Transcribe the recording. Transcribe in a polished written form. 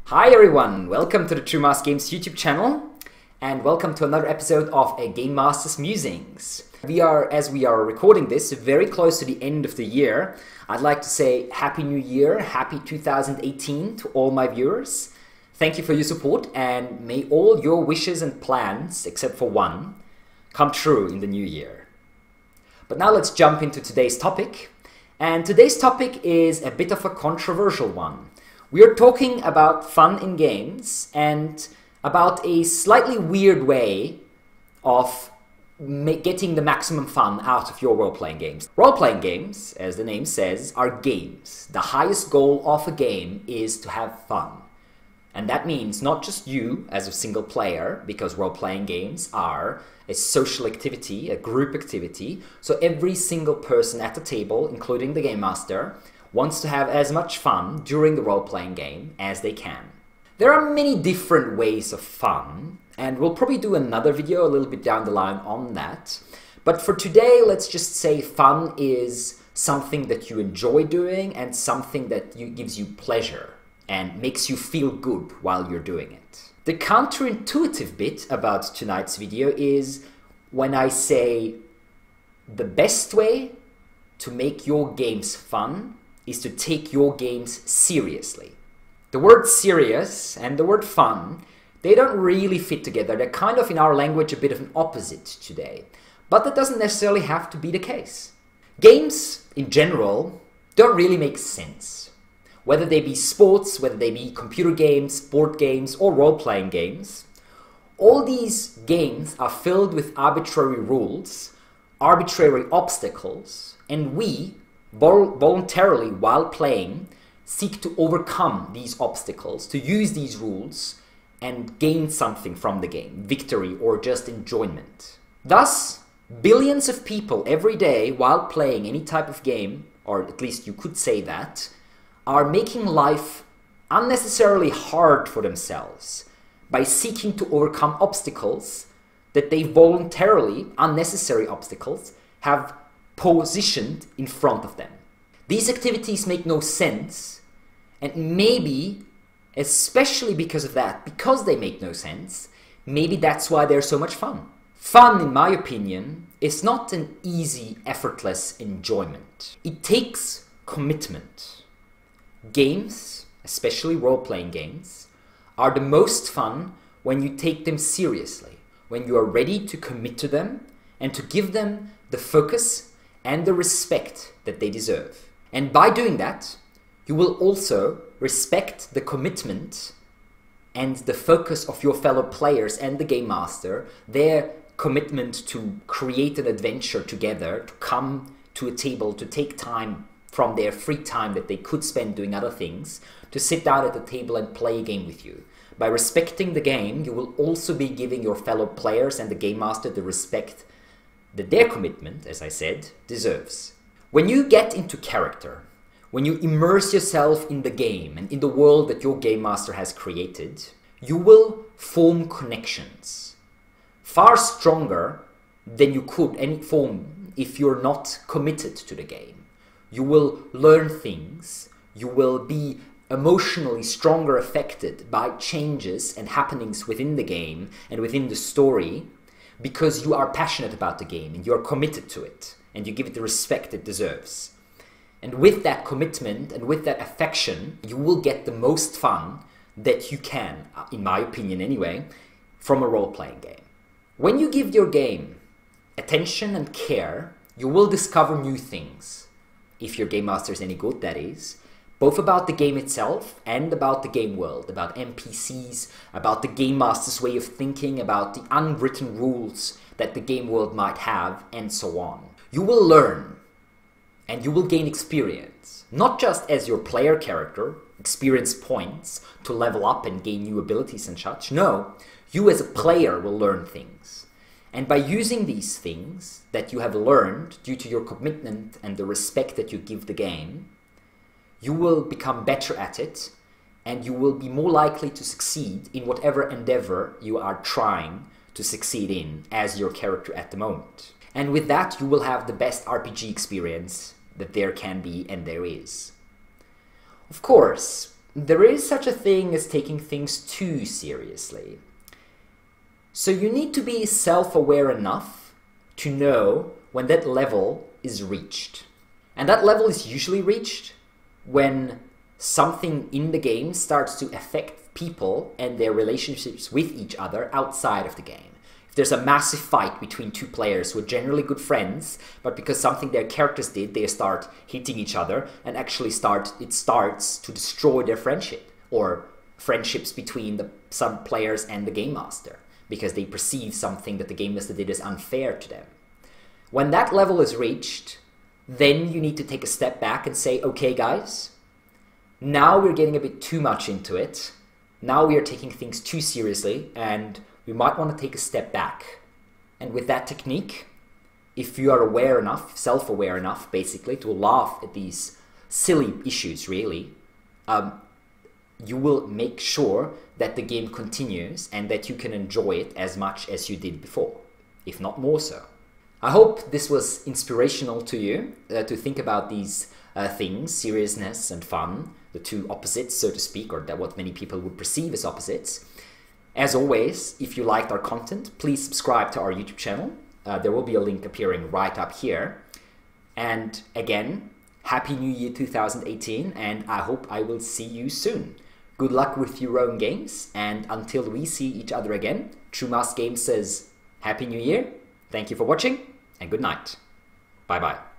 Hi everyone, welcome to the True Master Games YouTube channel and welcome to another episode of a Game Master's Musings. As we are recording this, very close to the end of the year. I'd like to say Happy New Year, Happy 2018 to all my viewers. Thank you for your support and may all your wishes and plans, except for one, come true in the new year. But now let's jump into today's topic. And today's topic is a bit of a controversial one. We are talking about fun in games and about a slightly weird way of getting the maximum fun out of your role-playing games. Role-playing games, as the name says, are games. The highest goal of a game is to have fun. And that means not just you as a single player, because role-playing games are a social activity, a group activity. So every single person at the table, including the game master, wants to have as much fun during the role-playing game as they can. There are many different ways of fun, and we'll probably do another video a little bit down the line on that. But for today, let's just say fun is something that you enjoy doing and something that gives you pleasure and makes you feel good while you're doing it. The counterintuitive bit about tonight's video is when I say the best way to make your games fun is to take your games seriously. The word serious and the word fun, they don't really fit together. They're kind of in our language a bit of an opposite today. But that doesn't necessarily have to be the case. Games, in general, don't really make sense. Whether they be sports, whether they be computer games, board games, or role-playing games, all these games are filled with arbitrary rules, arbitrary obstacles, and we, voluntarily while playing, seek to overcome these obstacles, to use these rules and gain something from the game, victory or just enjoyment. Thus, billions of people every day while playing any type of game, or at least you could say that, are making life unnecessarily hard for themselves by seeking to overcome obstacles that they voluntarily, unnecessary obstacles, have positioned in front of them. These activities make no sense, and maybe, especially because of that, because they make no sense, maybe that's why they're so much fun. Fun, in my opinion, is not an easy, effortless enjoyment. It takes commitment. Games, especially role-playing games, are the most fun when you take them seriously, when you are ready to commit to them and to give them the focus and the respect that they deserve. And by doing that, you will also respect the commitment and the focus of your fellow players and the game master, their commitment to create an adventure together, to come to a table, to take time from their free time that they could spend doing other things, to sit down at the table and play a game with you. By respecting the game, you will also be giving your fellow players and the game master the respect that their commitment, as I said, deserves. When you get into character, when you immerse yourself in the game and in the world that your game master has created, you will form connections far stronger than you could form if you're not committed to the game. You will learn things, you will be emotionally stronger affected by changes and happenings within the game and within the story, because you are passionate about the game and you are committed to it and you give it the respect it deserves. And with that commitment and with that affection, you will get the most fun that you can, in my opinion anyway, from a role-playing game. When you give your game attention and care, you will discover new things. If your game master is any good, that is. Both about the game itself and about the game world, about NPCs, about the game master's way of thinking, about the unwritten rules that the game world might have, and so on. You will learn and you will gain experience, not just as your player character, experience points to level up and gain new abilities and such. No, you as a player will learn things. And by using these things that you have learned due to your commitment and the respect that you give the game, you will become better at it and you will be more likely to succeed in whatever endeavor you are trying to succeed in as your character at the moment. And with that, you will have the best RPG experience that there can be and there is. Of course, there is such a thing as taking things too seriously. So you need to be self-aware enough to know when that level is reached. And that level is usually reached when something in the game starts to affect people and their relationships with each other outside of the game. If there's a massive fight between two players who are generally good friends, but because something their characters did, they start hitting each other and actually it starts to destroy their friendship, or friendships between some players and the game master, because they perceive something that the game master did as unfair to them. When that level is reached, then you need to take a step back and say, okay guys, now we're getting a bit too much into it. Now we are taking things too seriously, and we might want to take a step back. And with that technique, if you are aware enough, self-aware enough, basically, to laugh at these silly issues, really, you will make sure that the game continues and that you can enjoy it as much as you did before, if not more so. I hope this was inspirational to you, to think about these things, seriousness and fun, the two opposites, so to speak, or what many people would perceive as opposites. As always, if you liked our content, please subscribe to our YouTube channel. There will be a link appearing right up here. And again, Happy New Year 2018, and I hope I will see you soon. Good luck with your own games, and until we see each other again, True Mask Games says Happy New Year, thank you for watching, and good night. Bye bye.